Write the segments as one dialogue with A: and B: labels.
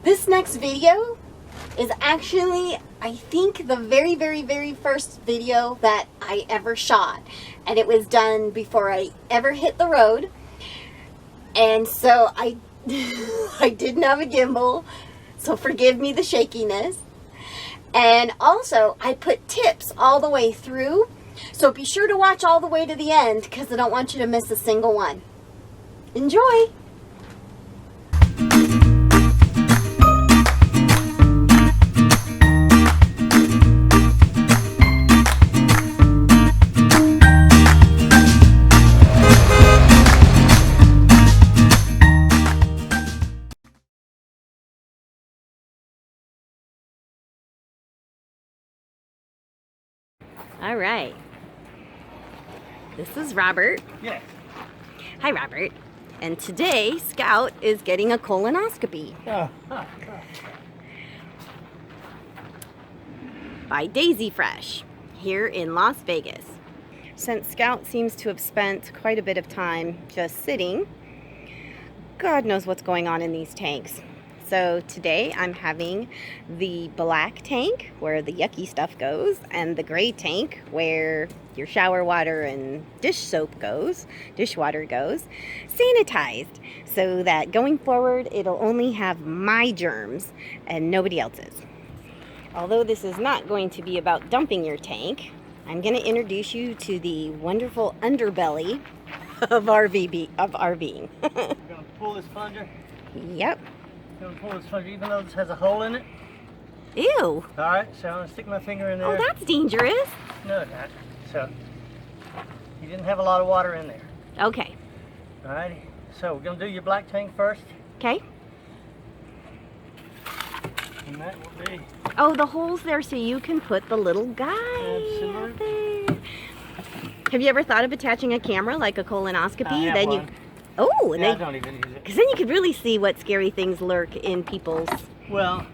A: This next video is actually, I think, the very first video that I ever shot. And it was done before I ever hit the road. And so I didn't have a gimbal, so forgive me the shakiness. And also, I put tips all the way through. So be sure to watch all the way to the end because I don't want you to miss a single one. Enjoy! All right. This is Robert.
B: Yes.
A: Hi, Robert. And today, Scout is getting a colonoscopy by Daisy Fresh here in Las Vegas. Since Scout seems to have spent quite a bit of time just sitting, God knows what's going on in these tanks. So today I'm having the black tank where the yucky stuff goes and the gray tank where your shower water and dishwater goes, sanitized, so that going forward it'll only have my germs and nobody else's. Although this is not going to be about dumping your tank, I'm going to introduce you to the wonderful underbelly of RVing.
B: You're going to pull this plunger?
A: Yep.
B: You're going to pull this plunger even though this has a hole in it?
A: Ew.
B: Alright, so I'm going to stick my finger in there.
A: Oh, that's dangerous.
B: No, it's not. So, you didn't have a lot of water in there.
A: Okay.
B: Alrighty, so we're going to do your black tank first.
A: Okay.
B: And that will be...
A: Oh, the hole's there so you can put the little guy out there. Have you ever thought of attaching a camera like a colonoscopy?
B: I have
A: then
B: one.
A: you. Oh, and
B: I
A: then,
B: don't even use it.
A: because then you could really see what scary things lurk in people's
B: Well,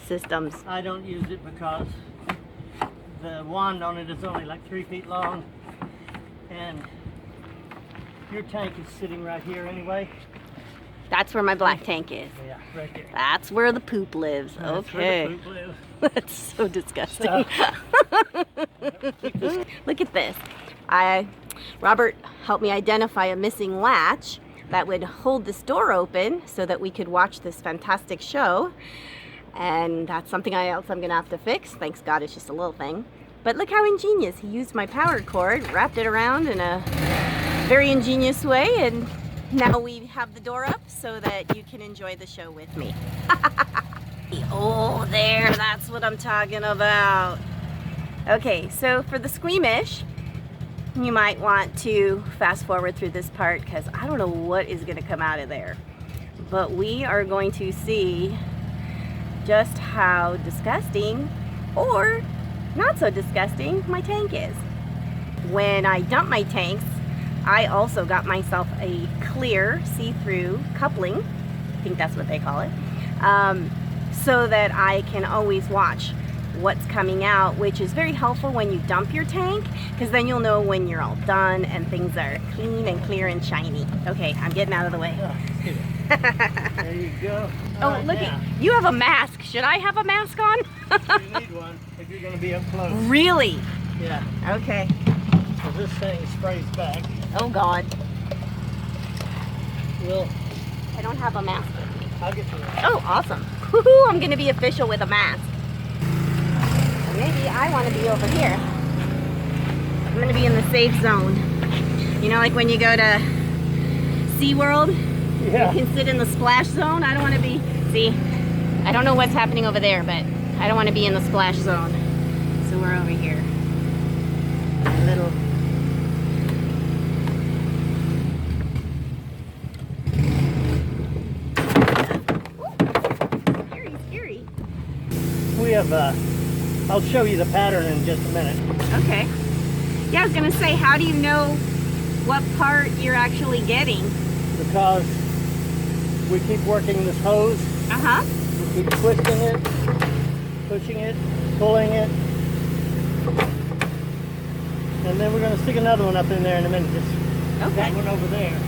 A: systems.
B: I don't use it because the wand on it is only like 3 feet long. And your tank is sitting right here anyway.
A: That's where my black tank is.
B: Yeah, right there.
A: That's where the poop lives.
B: That's
A: Okay.
B: where the poop lives.
A: That's so disgusting.
B: So,
A: Look at this. Robert helped me identify a missing latch that would hold this door open so that we could watch this fantastic show. And that's something else I'm gonna have to fix. Thanks God it's just a little thing. But look how ingenious. He used my power cord, wrapped it around in a very ingenious way, and now we have the door up so that you can enjoy the show with me. Oh, there, that's what I'm talking about. Okay, so for the squeamish, you might want to fast forward through this part because I don't know what is going to come out of there. But we are going to see just how disgusting or not so disgusting my tank is. When I dump my tanks, I also got myself a clear see-through coupling, I think that's what they call it, so that I can always watch what's coming out, which is very helpful when you dump your tank, because then you'll know when you're all done and things are clean and clear and shiny. Okay, I'm getting out of the way.
B: there you go.
A: Oh,
B: Right,
A: look
B: now,
A: at you have a mask. Should I have a mask on?
B: you need one if you're going to be up close.
A: Really?
B: Yeah.
A: Okay.
B: So this thing sprays back.
A: Oh God.
B: I
A: don't have a mask with me.
B: I'll get you one.
A: Oh, awesome. Woohoo, I'm gonna be official with a mask. Maybe I want to be over here. I'm gonna be in the safe zone. You know, like when you go to SeaWorld,
B: Yeah.
A: you can sit in the splash zone. I don't want to be, see, I don't know what's happening over there, but I don't want to be in the splash zone. So we're over here. A little. Ooh, scary, scary.
B: We have, I'll show you the pattern in just a minute.
A: Okay. Yeah, I was going to say, how do you know what part you're actually getting?
B: Because we keep working this hose.
A: Uh-huh.
B: We keep twisting it, pushing it, pulling it. And then we're going to stick another one up in there in a minute. Just
A: Okay.
B: that one over there.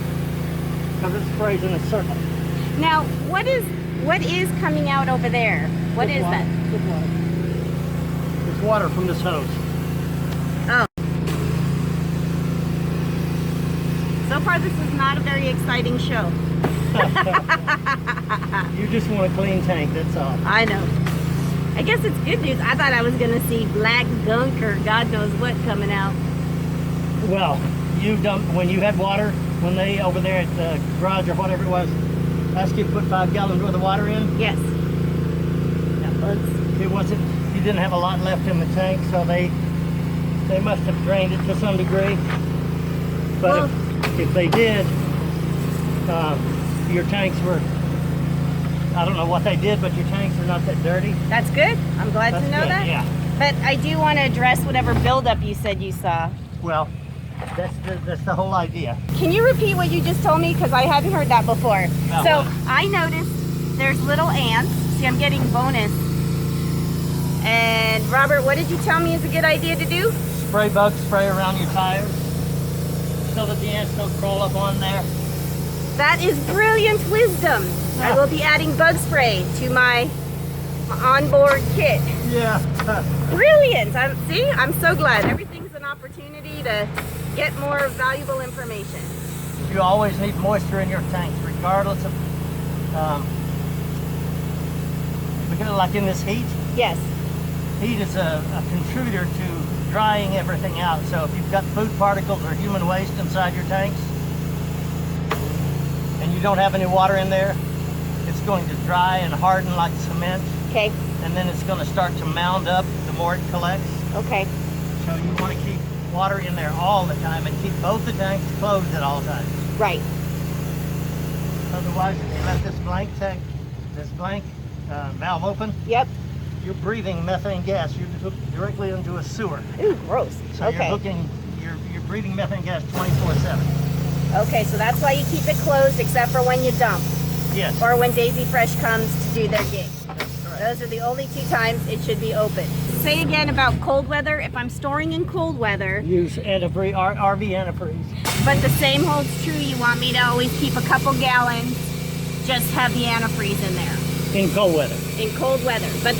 B: Because it sprays in a circle.
A: Now, what is coming out over there? What is that?
B: Good water. It's water from this hose.
A: Oh. So far, this is not a very exciting show.
B: You just want a clean tank, that's all.
A: I know. I guess it's good news. I thought I was going to see black gunk or God knows what coming out.
B: Well, you dumped, when you had water, when they over there at the garage or whatever it was, asked you to put 5 gallons worth of water in?
A: Yes.
B: It wasn't, you didn't have a lot left in the tank, so they must have drained it to some degree. But
A: Well,
B: if they did, your tanks were, I don't know what they did, but your tanks are not that dirty.
A: that's good. I'm glad
B: That's
A: to know
B: good,
A: that.
B: yeah.
A: But I do want to address whatever buildup you said you saw.
B: Well, that's the whole idea.
A: Can you repeat what you just told me? Because I hadn't heard that before.
B: Oh,
A: So
B: what?
A: I noticed there's little ants. See, I'm getting bonus. And Robert, what did you tell me is a good idea to do?
B: Spray bug spray around your tires so that the ants don't crawl up on there.
A: That is brilliant wisdom. I will be adding bug spray to my onboard kit.
B: Yeah.
A: Brilliant. I'm so glad. Everything's an opportunity to get more valuable information.
B: You always need moisture in your tanks, regardless of, because like in this heat,
A: Yes.
B: heat is a contributor to drying everything out. So if you've got food particles or human waste inside your tanks, and you don't have any water in there, it's going to dry and harden like cement,
A: Okay.
B: and then it's going to start to mound up the more it collects.
A: Okay.
B: So you want to keep water in there all the time and keep both the tanks closed at all times.
A: Right.
B: Otherwise, if you let this blank tank, this blank valve open,
A: Yep.
B: you're breathing methane gas. You're hooked directly into a sewer.
A: Ooh, gross.
B: So
A: Okay.
B: you're breathing methane gas 24/7.
A: Okay, so that's why you keep it closed except for when you dump
B: Yes.
A: or when Daisy Fresh comes to do their gig.
B: That's correct.
A: Those are the only 2 times it should be open. Say again about cold weather. If I'm storing in cold weather,
B: Use antifreeze, RV antifreeze.
A: but the same holds true, you want me to always keep a couple gallons, just have the antifreeze in there.
B: In cold weather.
A: In cold weather. But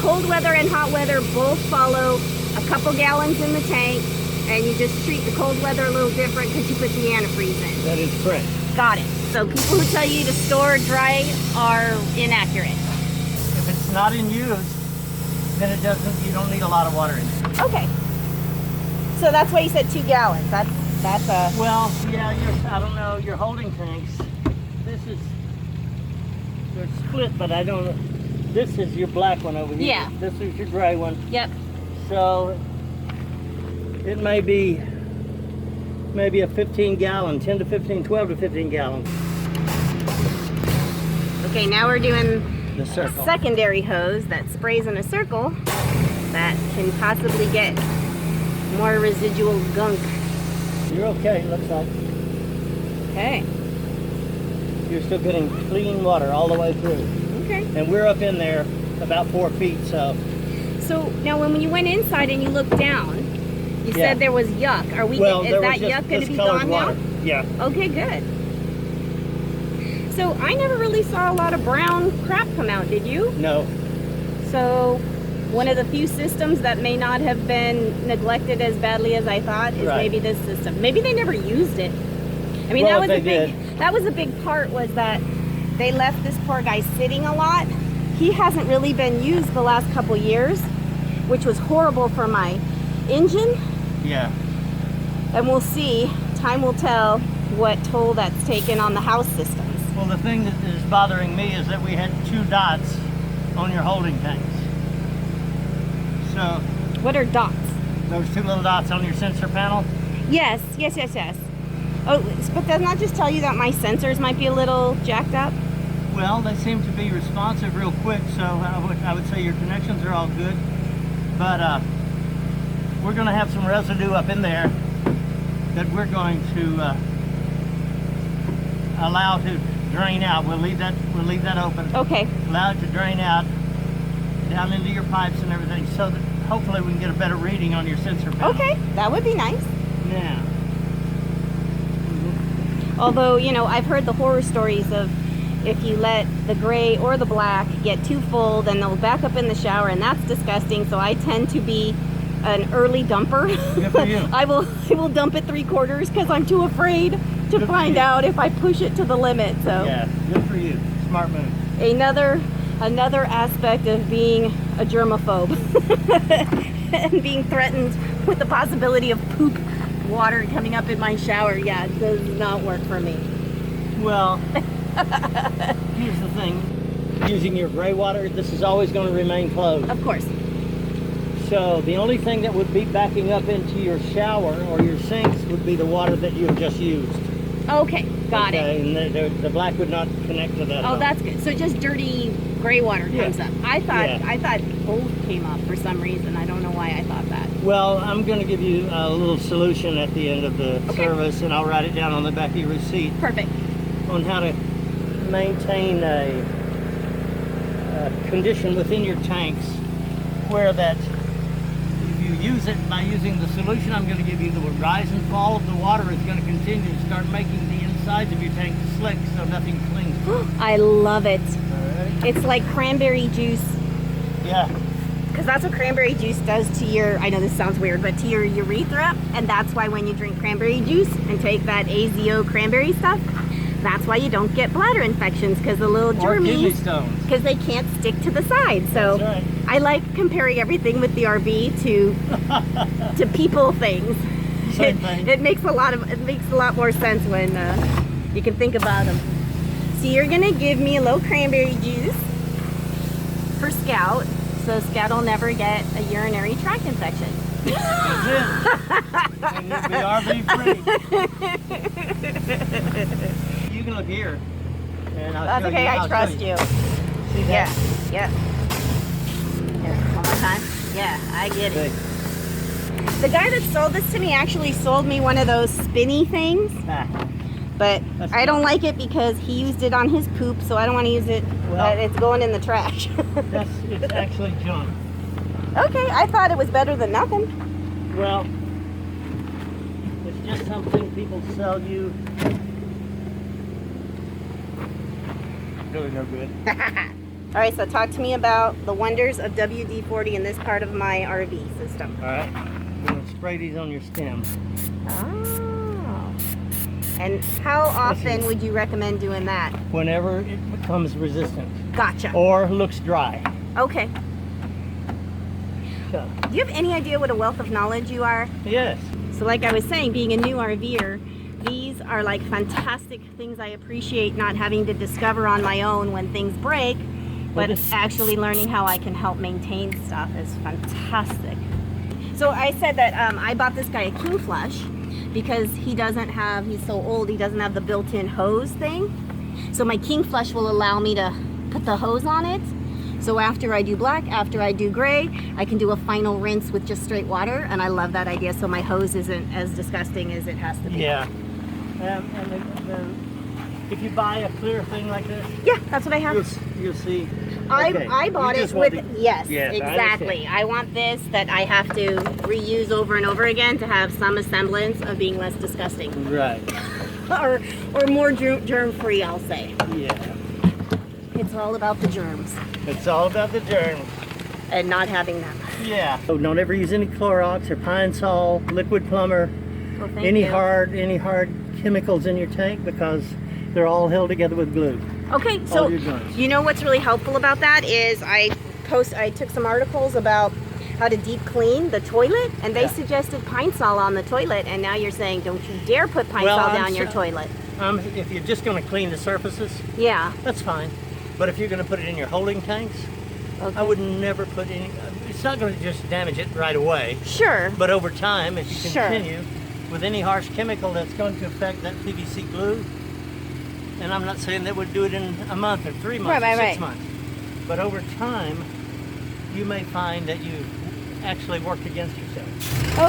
A: cold weather and hot weather both follow a couple gallons in the tank, and you just treat the cold weather a little different because you put the antifreeze in.
B: That is correct.
A: Got it. So people who tell you to store dry are inaccurate.
B: If it's not in use, then you don't need a lot of water in it.
A: Okay. So that's why you said 2 gallons. That's a...
B: Well, yeah, I don't know, your holding tanks, they're split, but I don't know. This is your black one over here.
A: Yeah.
B: This is your gray one.
A: Yep.
B: So it may be maybe a 15 gallon, 10 to 15, 12 to 15 gallons.
A: Okay, now we're doing
B: The
A: a
B: circle.
A: secondary hose that sprays in a circle that can possibly get more residual gunk.
B: You're okay, it looks like.
A: Okay.
B: You're still getting clean water all the way through.
A: Okay.
B: And we're up in there about 4 feet, so.
A: So now when you went inside and you looked down, you
B: Yeah.
A: said there was yuck. Are we?
B: Well,
A: is
B: there was
A: that
B: just
A: yuck going to be
B: discolored
A: gone
B: water.
A: now?
B: Yeah.
A: Okay, good. So I never really saw a lot of brown crap come out, did you?
B: No.
A: So one of the few systems that may not have been neglected as badly as I thought is
B: Right.
A: maybe this system. Maybe they never used it. I mean,
B: Well,
A: that was
B: if
A: a
B: they
A: big that was a big part, was that they left this poor guy sitting a lot. He hasn't really been used the last couple years, which was horrible for my engine.
B: Yeah.
A: And we'll see, time will tell what toll that's taken on the house systems.
B: Well, the thing that is bothering me is that we had 2 dots on your holding tanks. So
A: What are dots?
B: those 2 little dots on your sensor panel.
A: Yes. Oh, but doesn't that just tell you that my sensors might be a little jacked up?
B: Well, they seem to be responsive real quick, so I would say your connections are all good. But we're going to have some residue up in there that we're going to allow to drain out. We'll leave that open.
A: Okay.
B: Allow it to drain out down into your pipes and everything, so that hopefully we can get a better reading on your sensor panel.
A: Okay, that would be nice.
B: Now,
A: Although, you know, I've heard the horror stories of if you let the gray or the black get too full, then they'll back up in the shower, and that's disgusting. So I tend to be an early dumper.
B: Good for you.
A: I will dump it 3/4 because I'm too afraid to find out if I push it to the limit. So
B: yeah, good for you. Smart move.
A: Another aspect of being a germaphobe and being threatened with the possibility of poop water coming up in my shower. Yeah, it does not work for me.
B: Well, here's the thing. Using your gray water, this is always going to remain closed.
A: Of course.
B: So the only thing that would be backing up into your shower or your sinks would be the water that you have just used.
A: Okay, got it.
B: And the black would not connect to that.
A: Oh, that's good. So just dirty gray water comes up. I thought both came up for some reason. I don't know why I thought that.
B: Well, I'm going to give you a little solution at the end of the service, and I'll write it down on the back of your receipt.
A: Perfect.
B: On how to maintain a condition within your tanks where that if you use it by using the solution I'm going to give you, the rise and fall of the water is going to continue to start making the insides of your tank slick so nothing clings.
A: I love it.
B: Alright.
A: It's like cranberry juice.
B: Yeah.
A: Because that's what cranberry juice does to your, I know this sounds weird, but to your urethra. And that's why when you drink cranberry juice and take that AZO cranberry stuff, that's why you don't get bladder infections, because the little germies, because they can't stick to the side. So
B: That's right.
A: I like comparing everything with the RV to people things.
B: Same thing.
A: It makes a lot more sense when you can think about them. So you're gonna give me a little cranberry juice for Scout, so Scout will never get a urinary tract infection.
B: That's it. And you'll be RV free. You can look here. And I'll
A: That's
B: show
A: okay,
B: you.
A: I trust you.
B: See that?
A: Yeah. Here, one more time. Yeah, I get it.
B: See?
A: The guy that sold this to me actually sold me one of those spinny things, but I don't like it because he used it on his poop, so I don't want to use it. But it's going in the trash.
B: It's actually junk.
A: Okay, I thought it was better than nothing.
B: Well, it's just something people sell you. Really no good.
A: All right, so talk to me about the wonders of WD-40 in this part of my RV system.
B: All right, I'm gonna spray these on your stem.
A: Oh. And how often would you recommend doing that?
B: Whenever it becomes resistant.
A: Gotcha.
B: Or looks dry.
A: Okay.
B: So,
A: Do you have any idea what a wealth of knowledge you are?
B: yes.
A: So like I was saying, being a new RVer, these are like fantastic things I appreciate not having to discover on my own when things break, but actually learning how I can help maintain stuff is fantastic. So I said that I bought this guy a King Flush because he's so old, he doesn't have the built-in hose thing. So my King Flush will allow me to put the hose on it. So after I do black, after I do gray, I can do a final rinse with just straight water, and I love that idea, so my hose isn't as disgusting as it has to be.
B: Yeah. If you buy a clear thing like this,
A: Yeah, that's what I have.
B: you'll see.
A: I bought it with, yes,
B: Yes,
A: exactly. I want this that I have to reuse over and over again to have some semblance of being less disgusting.
B: Right.
A: or more germ-free, I'll say.
B: Yeah.
A: It's all about the germs
B: It's all about the germs.
A: and not having them.
B: Yeah. So don't ever use any Clorox or Pine Sol, liquid plumber,
A: Well, thank
B: any
A: you.
B: hard chemicals in your tank, because they're all held together with glue.
A: Okay,
B: All
A: so
B: your joints.
A: you know what's really helpful about that is I took some articles about how to deep clean the toilet, and they suggested Pine Sol on the toilet, and now you're saying don't you dare put Pine Sol down your toilet.
B: If you're just going to clean the surfaces,
A: Yeah.
B: that's fine. But if you're going to put it in your holding tanks,
A: Okay.
B: I would never put any. It's not going to just damage it right away,
A: Sure.
B: but over time, if you
A: Sure.
B: continue with any harsh chemical that's going to affect that PVC glue, and I'm not saying that would do it in a month or 3 months or 6 months, but over time, you may find that you actually worked against yourself.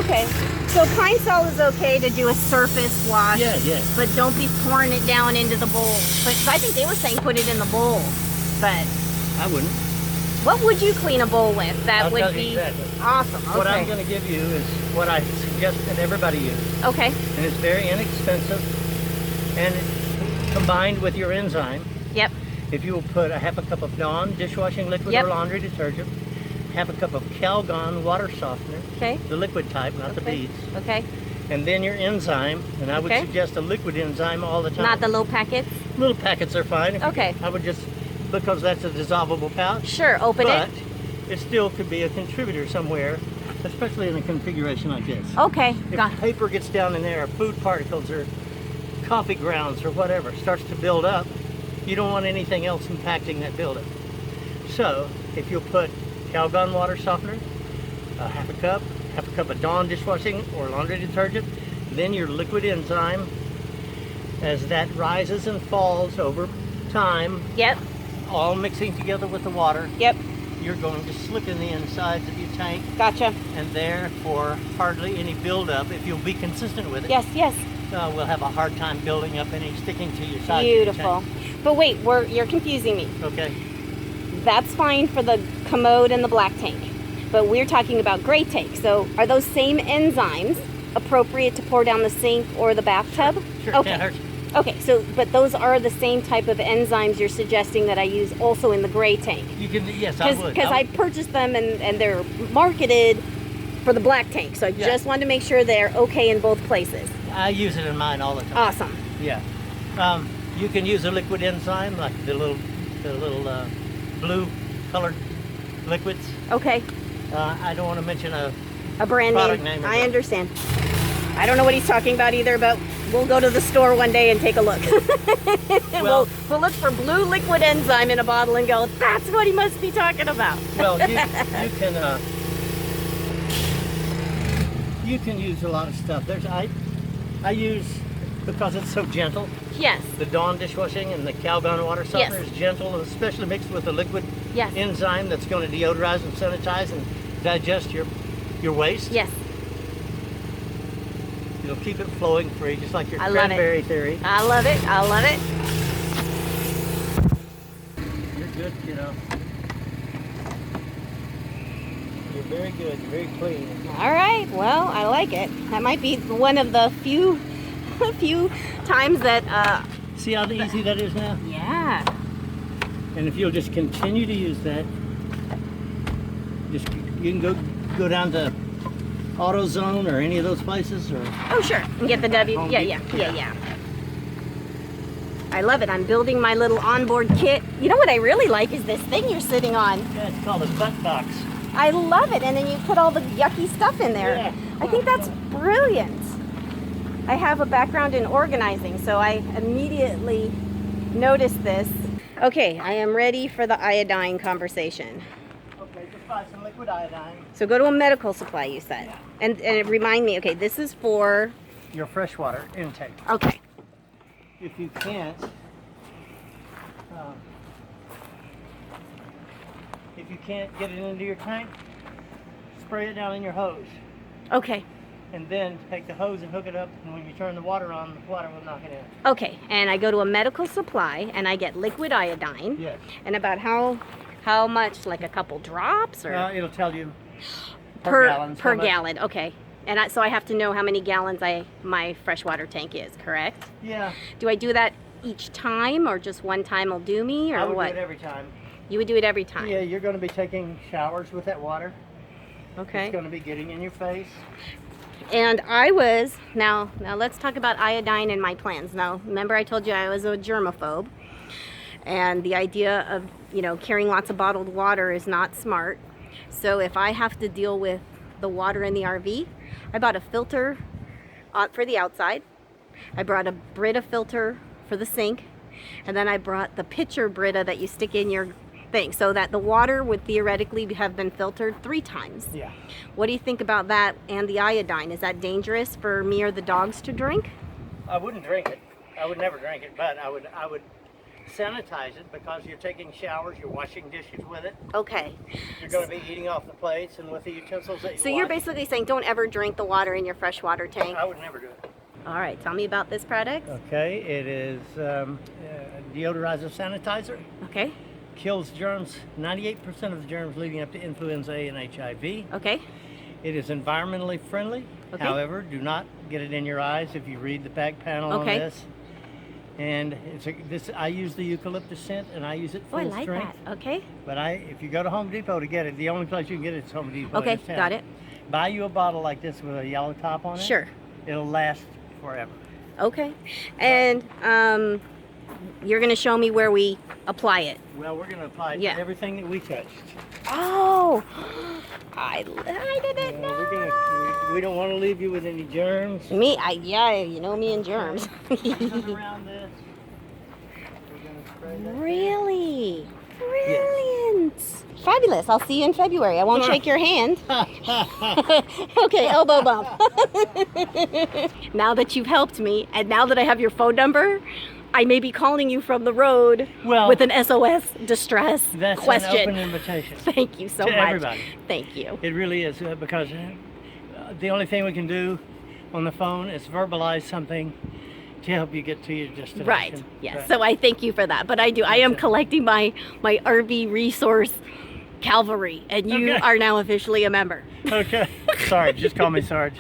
A: Okay. So Pine Sol is okay to do a surface wash.
B: Yeah, yeah.
A: But don't be pouring it down into the bowl. But I think they were saying put it in the bowl. But
B: I wouldn't.
A: what would you clean a bowl with? That
B: I'll
A: would
B: tell you
A: be
B: exactly.
A: awesome. Okay.
B: What I'm going to give you is what I suggest that everybody use.
A: Okay.
B: And it's very inexpensive, and it's combined with your enzyme.
A: Yep.
B: If you will put a half a cup of Dawn dishwashing liquid
A: Yep.
B: or laundry detergent, half a cup of Calgon water softener,
A: Okay.
B: the liquid type, not the
A: Okay.
B: beads,
A: Okay.
B: and then your enzyme, and I would
A: Okay.
B: suggest a liquid enzyme all the time.
A: Not the little packets?
B: Little packets are fine.
A: Okay.
B: I would just, because that's a dissolvable pouch.
A: Sure, open
B: But
A: it.
B: it still could be a contributor somewhere, especially in a configuration like this.
A: Okay,
B: If
A: got it.
B: paper gets down in there, or food particles, or coffee grounds, or whatever starts to build up, you don't want anything else impacting that buildup. So, if you'll put Calgon water softener, half a cup of Dawn dishwashing or laundry detergent, then your liquid enzyme, as that rises and falls over time,
A: Yep,
B: all mixing together with the water,
A: yep,
B: you're going to slip in the insides of your tank,
A: gotcha.
B: and therefore hardly any buildup. If you'll be consistent with it,
A: Yes, yes.
B: we'll have a hard time building up any sticking to your sides.
A: Beautiful. But wait, you're confusing me.
B: Okay.
A: That's fine for the commode and the black tank, but we're talking about gray tank. So are those same enzymes appropriate to pour down the sink or the bathtub?
B: Sure.
A: Okay.
B: Can't hurt.
A: Okay, so but those are the same type of enzymes you're suggesting that I use also in the gray tank.
B: You can, yes, I would.
A: Because I purchased them and they're marketed for the black tank. So I
B: Yeah.
A: just wanted to make sure they're okay in both places.
B: I use it in mine all the time.
A: Awesome.
B: Yeah. You can use a liquid enzyme, like the little blue colored liquids.
A: Okay.
B: I don't want to mention a
A: Brand
B: product
A: name.
B: name.
A: I understand. I don't know what he's talking about either, but we'll go to the store one day and take a look.
B: Well-
A: we'll look for blue liquid enzyme in a bottle and go, that's what he must be talking about.
B: Well, you can use a lot of stuff. I use, because it's so gentle,
A: Yes.
B: the Dawn dishwashing and the Calgon water softener
A: Yes.
B: is gentle, especially mixed with a liquid
A: Yes.
B: enzyme that's going to deodorize and sanitize and digest your waste.
A: Yes.
B: It'll keep it flowing free, just like your
A: I love it.
B: cranberry theory.
A: I love it. I love it.
B: You're good, kiddo. You're very good. You're very clean.
A: All right. Well, I like it. That might be one of the few times that,
B: See how easy that is now?
A: yeah.
B: And if you'll just continue to use that, you can go down to AutoZone or any of those places, or
A: Oh, sure. And get the W.
B: Home
A: Yeah,
B: Depot.
A: yeah. I love it. I'm building my little onboard kit. You know what I really like is this thing you're sitting on.
B: yeah, it's called a butt box.
A: I love it. And then you put all the yucky stuff in there.
B: Yeah.
A: I think that's brilliant. I have a background in organizing, so I immediately noticed this. Okay, I am ready for the iodine conversation.
B: Okay, just buy some liquid iodine.
A: So go to a medical supply, you said. And remind me, okay, this is for,
B: Your freshwater intake.
A: okay.
B: If you can't, get it into your tank, spray it down in your hose.
A: Okay.
B: And then take the hose and hook it up, and when you turn the water on, the water will knock it in.
A: Okay, and I go to a medical supply and I get liquid iodine.
B: Yes.
A: And about how much, like a couple drops or
B: It'll tell you per gallon.
A: per gallon? Okay. And so I have to know how many gallons my freshwater tank is, correct?
B: Yeah.
A: Do I do that each time, or just one time will do me, or
B: I would
A: what?
B: do it every time.
A: You would do it every time.
B: Yeah, you're going to be taking showers with that water.
A: Okay.
B: It's going to be getting in your face.
A: And I was, now let's talk about iodine and my plans. Now, remember I told you I was a germaphobe, and the idea of, carrying lots of bottled water is not smart. So if I have to deal with the water in the RV, I bought a filter for the outside. I brought a Brita filter for the sink, and then I brought the pitcher Brita that you stick in your thing, so that the water would theoretically have been filtered 3 times.
B: Yeah.
A: What do you think about that and the iodine? Is that dangerous for me or the dogs to drink?
B: I wouldn't drink it. I would never drink it, but I would sanitize it, because you're taking showers, you're washing dishes with it.
A: Okay.
B: You're going to be eating off the plates and with the utensils that you
A: So you're
B: wash.
A: basically saying don't ever drink the water in your freshwater tank.
B: I would never do it.
A: All right, tell me about this product.
B: Okay, it is deodorizer sanitizer.
A: Okay.
B: Kills germs, 98% of the germs leading up to influenza A and HIV.
A: Okay.
B: It is environmentally friendly.
A: Okay.
B: However, do not get it in your eyes if you read the back panel
A: Okay.
B: on this. And I use the eucalyptus scent, and I use it
A: Oh, I
B: full
A: like
B: strength.
A: that. Okay.
B: But if you go to Home Depot to get it, the only place you can get it is Home Depot.
A: Okay,
B: in this town.
A: got it.
B: Buy you a bottle like this with a yellow top on it.
A: Sure.
B: It'll last forever.
A: Okay. And you're going to show me where we apply it.
B: Well, we're going to apply it to everything that we touched.
A: Oh, I didn't know.
B: We don't want to leave you with any germs.
A: Yeah, you know me and germs.
B: Around this. We're going to spray that.
A: Really? Brilliant. Yes. Fabulous. I'll see you in February. I won't shake your hand. Okay, elbow bump. Now that you've helped me, and now that I have your phone number, I may be calling you from the road with an SOS distress
B: that's
A: question.
B: That's an open invitation.
A: Thank you so
B: to
A: much.
B: Everybody.
A: Thank you.
B: It really is, because the only thing we can do on the phone is verbalize something to help you get to your destination.
A: Right. Yes. So I thank you for that. But I am collecting my RV resource cavalry, and you are now officially a member.
B: Okay. Sorry. Just call me Sarge.